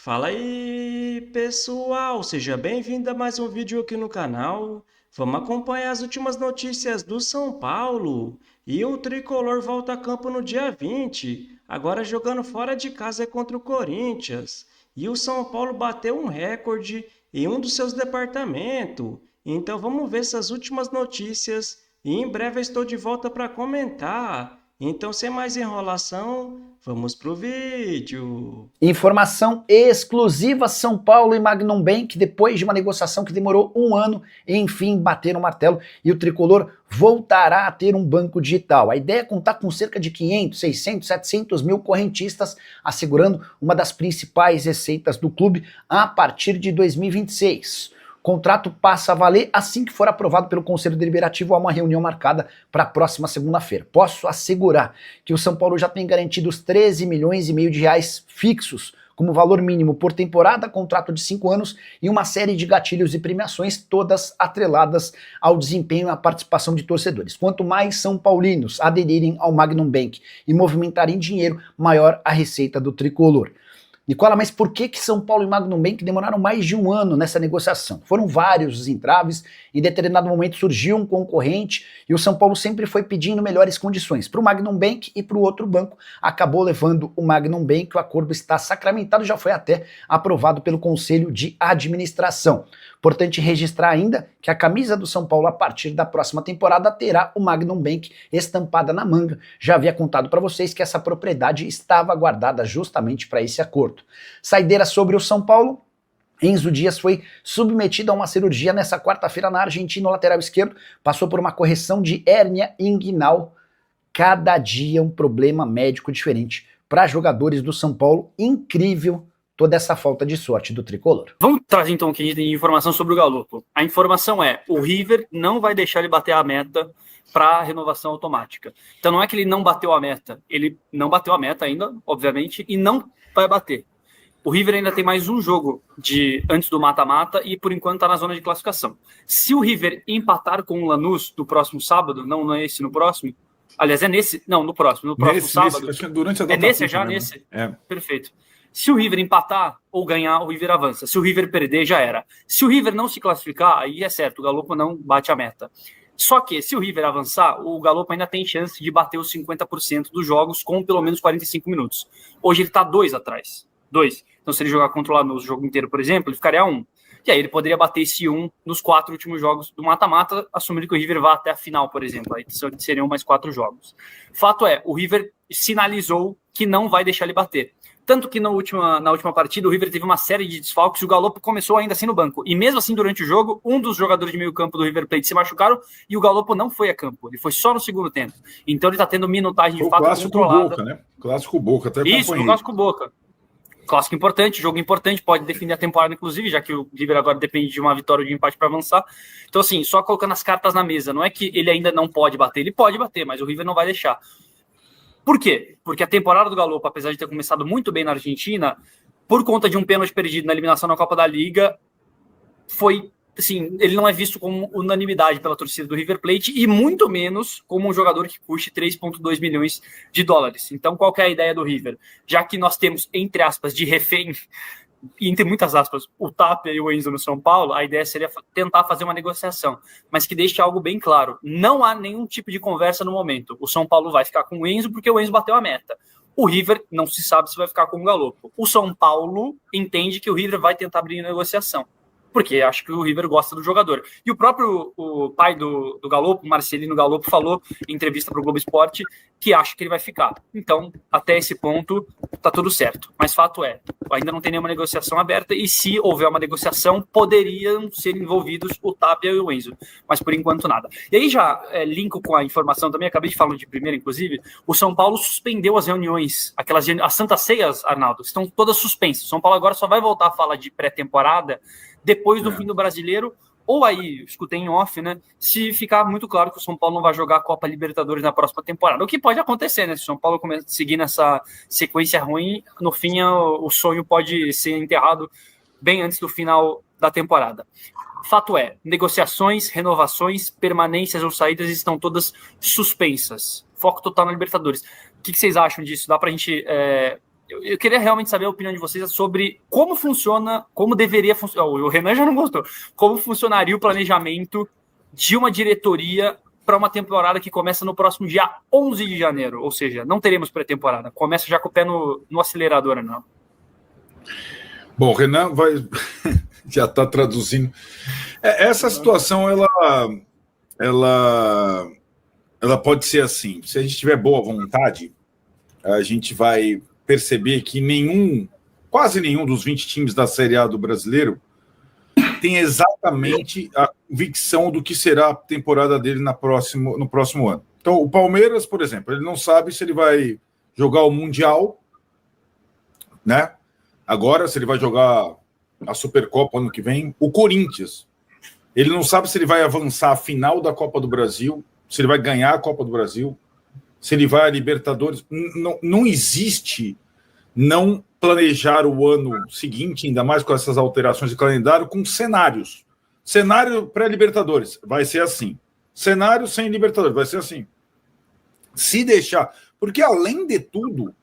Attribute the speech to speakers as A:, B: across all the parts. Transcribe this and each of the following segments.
A: Fala aí, pessoal! Seja bem-vindo a mais um vídeo aqui no canal. Vamos acompanhar as últimas notícias do São Paulo. E o Tricolor volta a campo no dia 20, agora jogando fora de casa contra o Corinthians. E o São Paulo bateu um recorde em um dos seus departamentos. Então vamos ver essas últimas notícias e em breve eu estou de volta para comentar. Então, sem mais enrolação, vamos pro vídeo.
B: Informação exclusiva: São Paulo e Magnum Bank, depois de uma negociação que demorou um ano, enfim bateram o martelo e o Tricolor voltará a ter um banco digital. A ideia é contar com cerca de 500, 600, 700 mil correntistas, assegurando uma das principais receitas do clube a partir de 2026. O contrato passa a valer assim que for aprovado pelo Conselho Deliberativo. Há uma reunião marcada para a próxima segunda-feira. Posso assegurar que o São Paulo já tem garantido os 13 milhões e meio de reais fixos como valor mínimo por temporada, contrato de 5 anos e uma série de gatilhos e premiações, todas atreladas ao desempenho e à participação de torcedores. Quanto mais São Paulinos aderirem ao Magnum Bank e movimentarem dinheiro, maior a receita do Tricolor. Nicola, mas por que São Paulo e Magnum Bank demoraram mais de um ano nessa negociação? Foram vários os entraves, em determinado momento surgiu um concorrente e o São Paulo sempre foi pedindo melhores condições para o Magnum Bank e para o outro banco. Acabou levando o Magnum Bank, o acordo está sacramentado, já foi até aprovado pelo Conselho de Administração. Importante registrar ainda que a camisa do São Paulo a partir da próxima temporada terá o Magnum Bank estampada na manga. Já havia contado para vocês que essa propriedade estava guardada justamente para esse acordo. Saideira sobre o São Paulo: Enzo Dias foi submetido a uma cirurgia nessa quarta-feira na Argentina. O lateral esquerdo passou por uma correção de hérnia inguinal. Cada dia um problema médico diferente para jogadores do São Paulo. Incrível toda essa falta de sorte do Tricolor.
C: Vamos trazer então aqui de informação sobre o Galopo. A informação é: o River não vai deixar ele bater a meta para a renovação automática. Então não é que ele não bateu a meta, ele não bateu a meta ainda, obviamente, e não vai bater. O River ainda tem mais um jogo antes do mata-mata e por enquanto está na zona de classificação. Se o River empatar com o Lanús no próximo sábado, não é esse, no próximo, aliás, é nesse, não, no próximo sábado.
D: Durante a
C: é nesse, já nesse?
D: É.
C: Perfeito. Se o River empatar ou ganhar, o River avança. Se o River perder, já era. Se o River não se classificar, aí é certo, o Galopo não bate a meta. Só que, se o River avançar, o Galopo ainda tem chance de bater os 50% dos jogos com pelo menos 45 minutos. Hoje ele está 2 atrás. 2. Então, se ele jogar contra o Lanús o jogo inteiro, por exemplo, ele ficaria 1. E aí ele poderia bater esse 1 nos 4 últimos jogos do mata-mata, assumindo que o River vá até a final, por exemplo. Aí seriam mais 4 jogos. Fato é, o River sinalizou que não vai deixar ele bater. Tanto que na última partida o River teve uma série de desfalques e o Galopo começou ainda assim no banco. E mesmo assim, durante o jogo, um dos jogadores de meio campo do River Plate se machucaram e o Galopo não foi a campo. Ele foi só no segundo tempo. Então ele está tendo minutagem de fato controlada.
D: Boca, né? Clássico Boca, até
C: acompanhei. Isso, no Clássico Boca. Clássico importante, jogo importante, pode definir a temporada, inclusive, já que o River agora depende de uma vitória ou de empate para avançar. Então, assim, só colocando as cartas na mesa. Não é que ele ainda não pode bater, ele pode bater, mas o River não vai deixar. Por quê? Porque a temporada do Galopo, apesar de ter começado muito bem na Argentina, por conta de um pênalti perdido na eliminação na Copa da Liga, foi, assim, ele não é visto como unanimidade pela torcida do River Plate e muito menos como um jogador que custe 3,2 milhões de dólares. Então, qual que é a ideia do River? Já que nós temos, entre aspas, de refém, e entre muitas aspas, o Tapia e o Enzo no São Paulo, a ideia seria tentar fazer uma negociação, mas que deixe algo bem claro. Não há nenhum tipo de conversa no momento. O São Paulo vai ficar com o Enzo porque o Enzo bateu a meta. O River não se sabe se vai ficar com o Galopo. O São Paulo entende que o River vai tentar abrir negociação, porque acho que o River gosta do jogador. E o próprio pai do Galopo, Marcelino Galopo, falou em entrevista para o Globo Esporte que acha que ele vai ficar. Então, até esse ponto, tá tudo certo. Mas fato é, ainda não tem nenhuma negociação aberta e se houver uma negociação, poderiam ser envolvidos o Tapia e o Enzo. Mas por enquanto nada. E aí já linko com a informação também, acabei de falar de primeira, inclusive, o São Paulo suspendeu as reuniões, as Santas Ceias, Arnaldo, estão todas suspensas. O São Paulo agora só vai voltar a falar de pré-temporada depois do fim do Brasileiro, ou aí, escutei em off, né, se ficar muito claro que o São Paulo não vai jogar a Copa Libertadores na próxima temporada. O que pode acontecer, né, se o São Paulo começa a seguir nessa sequência ruim, no fim o sonho pode ser enterrado bem antes do final da temporada. Fato é, negociações, renovações, permanências ou saídas estão todas suspensas. Foco total na Libertadores. O que vocês acham disso? Dá pra gente eu queria realmente saber a opinião de vocês sobre como funciona, como deveria funcionar. O Renan já não gostou. Como funcionaria o planejamento de uma diretoria para uma temporada que começa no próximo dia 11 de janeiro. Ou seja, não teremos pré-temporada. Começa já com o pé no acelerador, não.
D: Bom, o Renan já está traduzindo. Essa situação, ela pode ser assim. Se a gente tiver boa vontade, a gente vai perceber que quase nenhum dos 20 times da Série A do brasileiro tem exatamente a convicção do que será a temporada dele no próximo ano. Então, o Palmeiras, por exemplo, ele não sabe se ele vai jogar o Mundial, né? Agora, se ele vai jogar a Supercopa ano que vem. O Corinthians, ele não sabe se ele vai avançar a final da Copa do Brasil, se ele vai ganhar a Copa do Brasil, se ele vai a Libertadores. Não existe não planejar o ano seguinte, ainda mais com essas alterações de calendário, com cenários. Cenário pré-Libertadores, vai ser assim. Cenário sem Libertadores, vai ser assim. Se deixar... Porque, além de tudo,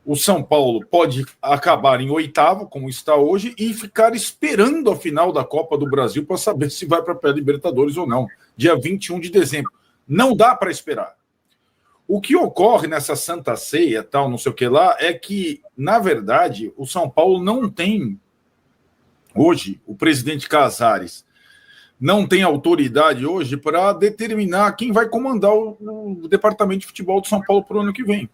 D: o São Paulo pode acabar em oitavo, como está hoje, e ficar esperando a final da Copa do Brasil para saber se vai para a pré-Libertadores ou não, dia 21 de dezembro. Não dá para esperar. O que ocorre nessa Santa Ceia, tal, não sei o que lá, é que, na verdade, o São Paulo não tem, hoje, o presidente Casares não tem autoridade hoje para determinar quem vai comandar o departamento de futebol do São Paulo para o ano que vem.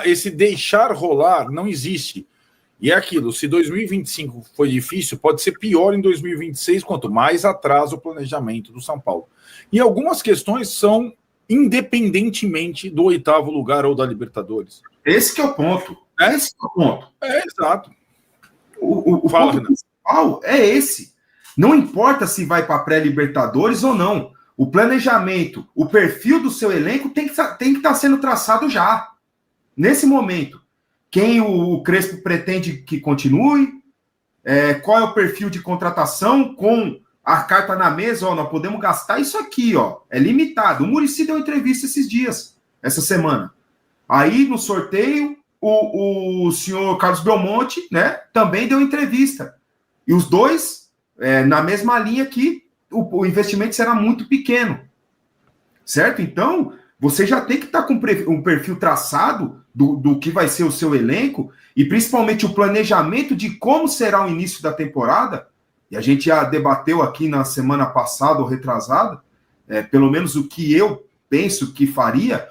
D: Esse deixar rolar não existe. E é aquilo, se 2025 foi difícil, pode ser pior em 2026, quanto mais atrasa o planejamento do São Paulo. E algumas questões são independentemente do oitavo lugar ou da Libertadores.
E: Esse que é o ponto. Esse que é o ponto.
D: Exato.
E: O
D: Fala,
E: ponto principal é esse. Não importa se vai para pré-Libertadores ou não. O planejamento, o perfil do seu elenco tem que estar sendo traçado já. Nesse momento. Quem o Crespo pretende que continue? Qual é o perfil de contratação com a carta na mesa? Nós podemos gastar isso aqui, é limitado. O Muricy deu entrevista esses dias, essa semana. Aí, no sorteio, o senhor Carlos Belmonte, né, também deu entrevista. E os dois, na mesma linha que o investimento será muito pequeno. Certo? Então, você já tem que estar com um perfil traçado do que vai ser o seu elenco e principalmente o planejamento de como será o início da temporada. E a gente já debateu aqui na semana passada ou retrasada, pelo menos o que eu penso que faria,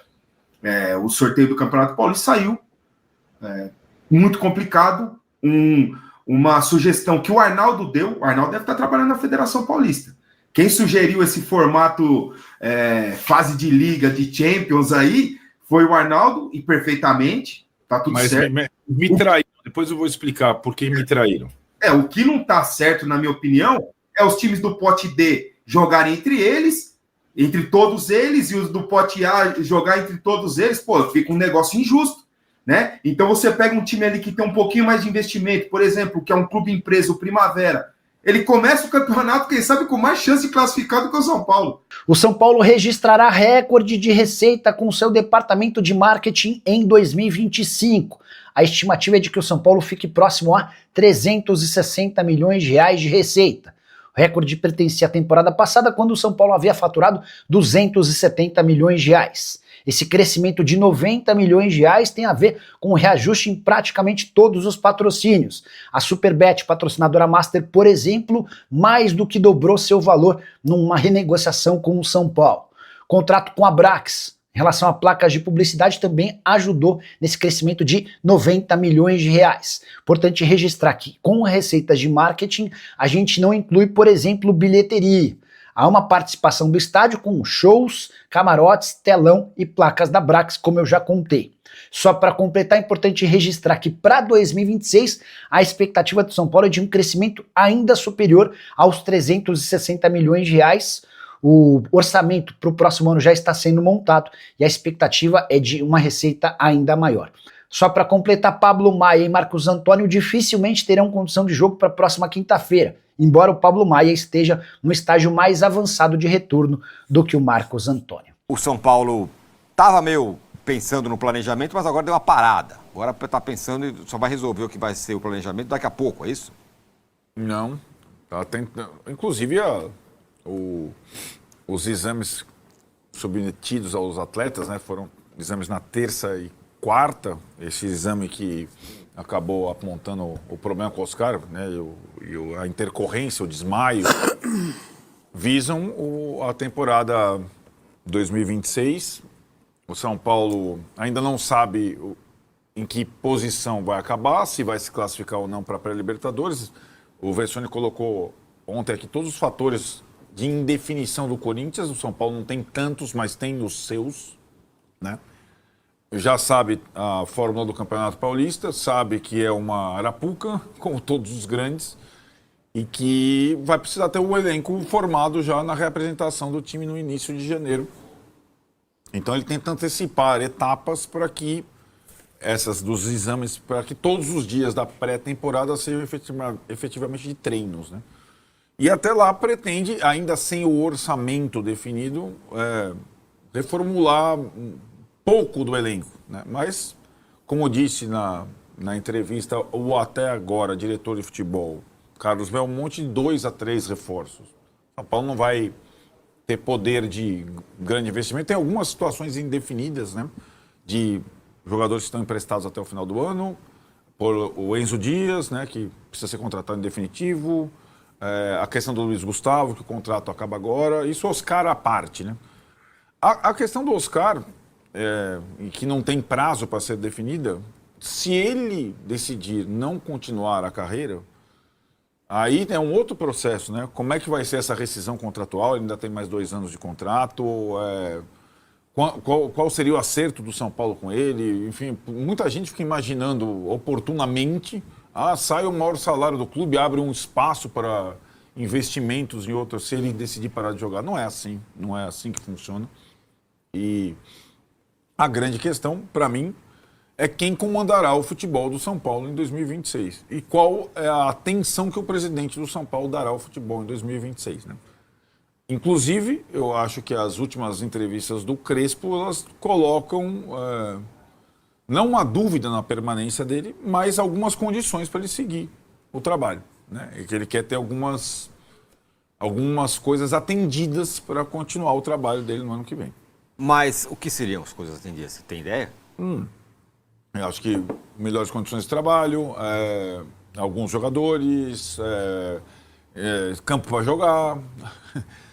E: o sorteio do Campeonato Paulista saiu muito complicado, uma sugestão que o Arnaldo deu. O Arnaldo deve estar trabalhando na Federação Paulista. Quem sugeriu esse formato fase de liga, de Champions aí, foi o Arnaldo, e perfeitamente, tá tudo certo.
D: Me traíram, depois eu vou explicar por que me traíram.
E: O que não tá certo, na minha opinião, é os times do pote D jogarem entre todos eles, e os do pote A jogar entre todos eles, fica um negócio injusto, né? Então você pega um time ali que tem um pouquinho mais de investimento, por exemplo, que é um clube empresa, o Primavera, ele começa o campeonato, quem sabe, com mais chance de classificar do que o São Paulo.
B: O São Paulo registrará recorde de receita com seu departamento de marketing em 2025. A estimativa é de que o São Paulo fique próximo a 360 milhões de reais de receita. O recorde pertencia à temporada passada, quando o São Paulo havia faturado 270 milhões de reais. Esse crescimento de 90 milhões de reais tem a ver com o reajuste em praticamente todos os patrocínios. A Superbet, patrocinadora master, por exemplo, mais do que dobrou seu valor numa renegociação com o São Paulo. Contrato com a Brax, em relação a placas de publicidade, também ajudou nesse crescimento de 90 milhões de reais. Importante registrar que, com receitas de marketing, a gente não inclui, por exemplo, bilheteria. Há uma participação do estádio com shows, camarotes, telão e placas da Brax, como eu já contei. Só para completar, é importante registrar que para 2026 a expectativa do São Paulo é de um crescimento ainda superior aos 360 milhões de reais. O orçamento para o próximo ano já está sendo montado e a expectativa é de uma receita ainda maior. Só para completar, Pablo Maia e Marcos Antônio dificilmente terão condição de jogo para a próxima quinta-feira, embora o Pablo Maia esteja no estágio mais avançado de retorno do que o Marcos Antônio.
F: O São Paulo estava meio pensando no planejamento, mas agora deu uma parada. Agora está pensando e só vai resolver o que vai ser o planejamento daqui a pouco, é isso?
D: Não. Tá tentando. Inclusive, os exames submetidos aos atletas, né, foram exames na terça e quarta. Esse exame que acabou apontando o problema com o Oscar, né, e a intercorrência, o desmaio, visam a temporada 2026. O São Paulo ainda não sabe em que posição vai acabar, se vai se classificar ou não para a pré-Libertadores. O Vessone colocou ontem aqui todos os fatores de indefinição do Corinthians. O São Paulo não tem tantos, mas tem os seus, né? Já sabe a fórmula do Campeonato Paulista, sabe que é uma arapuca, como todos os grandes, e que vai precisar ter o elenco formado já na reapresentação do time no início de janeiro. Então ele tenta antecipar etapas para que dos exames, para que todos os dias da pré-temporada sejam efetivamente de treinos, né? E até lá pretende, ainda sem o orçamento definido, reformular pouco do elenco, né? Mas, como disse na entrevista, o até agora diretor de futebol, Carlos Belmonte, 2 a 3 reforços. São Paulo não vai ter poder de grande investimento. Tem algumas situações indefinidas, né? De jogadores que estão emprestados até o final do ano, por o Enzo Dias, né, que precisa ser contratado em definitivo, a questão do Luiz Gustavo, que o contrato acaba agora, isso Oscar à parte, né? A questão do Oscar, que não tem prazo para ser definida, se ele decidir não continuar a carreira, aí é um outro processo, né? Como é que vai ser essa rescisão contratual? Ele ainda tem mais 2 anos de contrato, qual seria o acerto do São Paulo com ele? Enfim, muita gente fica imaginando oportunamente, sai o maior salário do clube, abre um espaço para investimentos em outros, se ele decidir parar de jogar. Não é assim que funciona. E a grande questão, para mim, é quem comandará o futebol do São Paulo em 2026. E qual é a atenção que o presidente do São Paulo dará ao futebol em 2026, né? Inclusive, eu acho que as últimas entrevistas do Crespo, elas colocam não uma dúvida na permanência dele, mas algumas condições para ele seguir o trabalho, né? E que ele quer ter algumas coisas atendidas para continuar o trabalho dele no ano que vem.
F: Mas o que seriam as coisas atendidas? Você tem ideia?
D: Eu acho que melhores condições de trabalho, alguns jogadores, campo para jogar,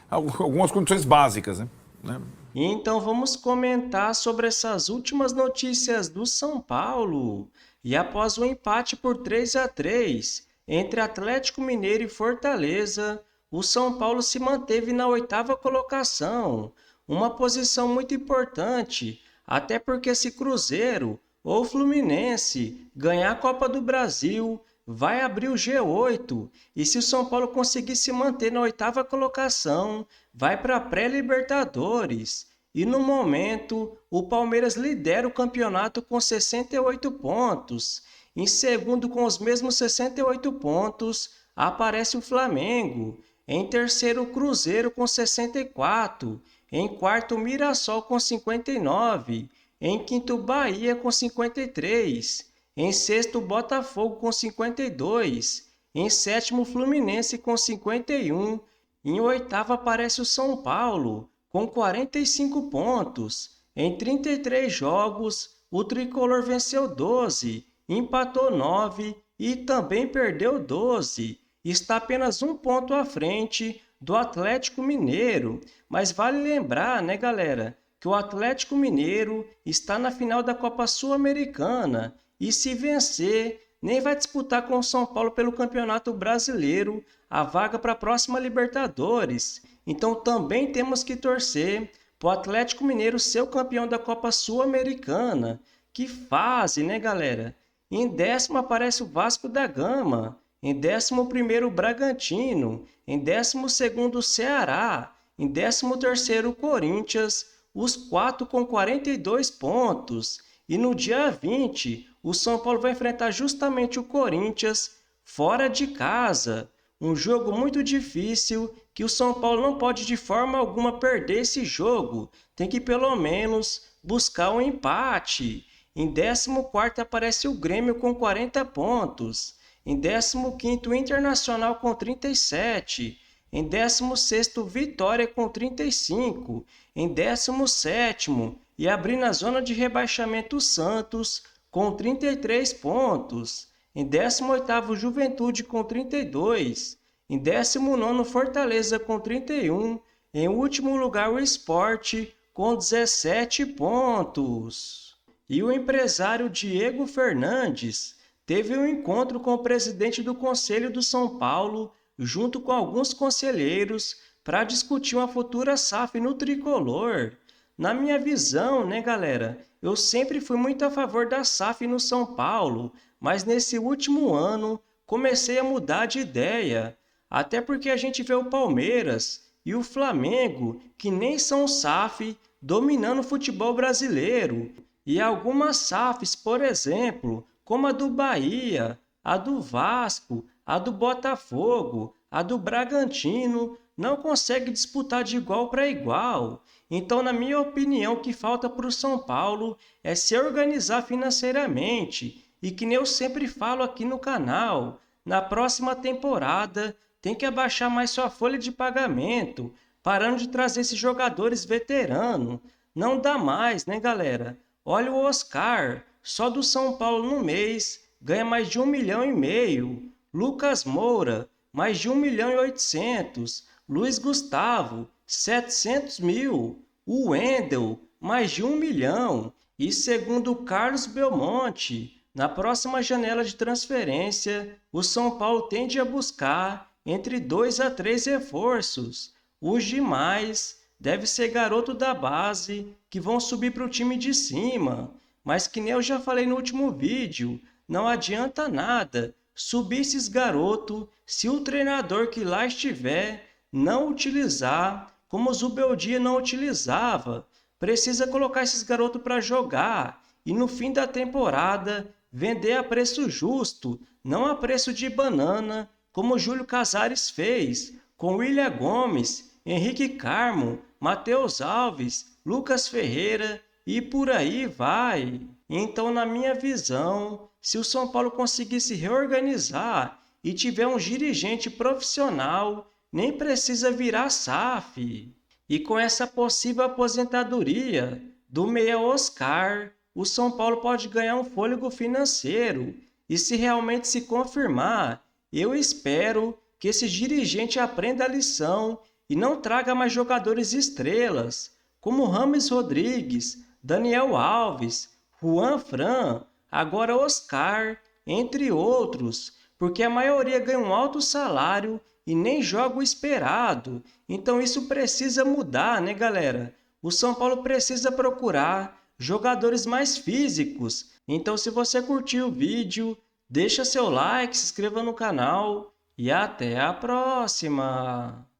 D: algumas condições básicas, né?
A: Então vamos comentar sobre essas últimas notícias do São Paulo. E após o empate por 3 a 3 entre Atlético Mineiro e Fortaleza, o São Paulo se manteve na 8ª colocação, uma posição muito importante, até porque se Cruzeiro ou Fluminense ganhar a Copa do Brasil, vai abrir o G8, e se o São Paulo conseguir se manter na 8ª colocação, vai para a pré-Libertadores. E no momento, o Palmeiras lidera o campeonato com 68 pontos. Em segundo, com os mesmos 68 pontos, aparece o Flamengo. Em terceiro, o Cruzeiro com 64. Em quarto, o Mirassol com 59. Em quinto, o Bahia com 53. Em sexto, o Botafogo com 52. Em sétimo, o Fluminense com 51. Em oitavo, aparece o São Paulo com 45 pontos. Em 33 jogos, o tricolor venceu 12, empatou 9 e também perdeu 12. Está apenas 1 ponto à frente do Atlético Mineiro. Mas vale lembrar, né, galera, que o Atlético Mineiro está na final da Copa Sul-Americana e se vencer, nem vai disputar com o São Paulo pelo Campeonato Brasileiro a vaga para a próxima Libertadores. Então também temos que torcer para o Atlético Mineiro ser o campeão da Copa Sul-Americana. Que fase, né, galera? Em décimo aparece o Vasco da Gama. Em 11º, o Bragantino. Em 12º, o Ceará. Em 13º, o Corinthians. Os 4 com 42 pontos. E no dia 20, o São Paulo vai enfrentar justamente o Corinthians fora de casa. Um jogo muito difícil que o São Paulo não pode de forma alguma perder esse jogo. Tem que pelo menos buscar um empate. Em 14º aparece o Grêmio com 40 pontos. Em 15º, o Internacional com 37. Em 16º, Vitória com 35. Em 17º, e abrindo a zona de rebaixamento, o Santos com 33 pontos. Em 18º, Juventude com 32. Em 19º, Fortaleza com 31. Em último lugar, o Sport com 17 pontos. E o empresário Diego Fernandes teve um encontro com o presidente do Conselho do São Paulo, junto com alguns conselheiros, para discutir uma futura SAF no tricolor. Na minha visão, né, galera, eu sempre fui muito a favor da SAF no São Paulo, mas nesse último ano comecei a mudar de ideia. Até porque a gente vê o Palmeiras e o Flamengo, que nem são SAF, dominando o futebol brasileiro. E algumas SAFs, por exemplo, como a do Bahia, a do Vasco, a do Botafogo, a do Bragantino, não conseguem disputar de igual para igual. Então, na minha opinião, o que falta para o São Paulo é se organizar financeiramente. E que nem eu sempre falo aqui no canal, na próxima temporada tem que abaixar mais sua folha de pagamento, parando de trazer esses jogadores veteranos. Não dá mais, né, galera? Olha o Oscar, só do São Paulo no mês, ganha mais de 1,5 milhão. Lucas Moura, mais de 1,8 milhão. Luiz Gustavo, 700 mil. O Wendel, mais de 1 milhão. E segundo o Carlos Belmonte, na próxima janela de transferência, o São Paulo tende a buscar entre 2 a 3 reforços. Os demais deve ser garoto da base que vão subir para o time de cima. Mas que nem eu já falei no último vídeo, não adianta nada subir esses garotos se o treinador que lá estiver não utilizar como o Zubeldia não utilizava. Precisa colocar esses garotos para jogar e no fim da temporada vender a preço justo, não a preço de banana, como o Júlio Casares fez com William Gomes, Henrique Carmo, Matheus Alves, Lucas Ferreira e por aí vai. Então, na minha visão, se o São Paulo conseguir se reorganizar e tiver um dirigente profissional, nem precisa virar SAF. E com essa possível aposentadoria do meia Oscar, o São Paulo pode ganhar um fôlego financeiro. E se realmente se confirmar, eu espero que esse dirigente aprenda a lição e não traga mais jogadores estrelas, como Rames Rodrigues, Daniel Alves, Juan Fran, agora Oscar, entre outros, porque a maioria ganha um alto salário e nem joga o esperado. Então isso precisa mudar, né, galera? O São Paulo precisa procurar jogadores mais físicos. Então, se você curtiu o vídeo, deixa seu like, se inscreva no canal e até a próxima!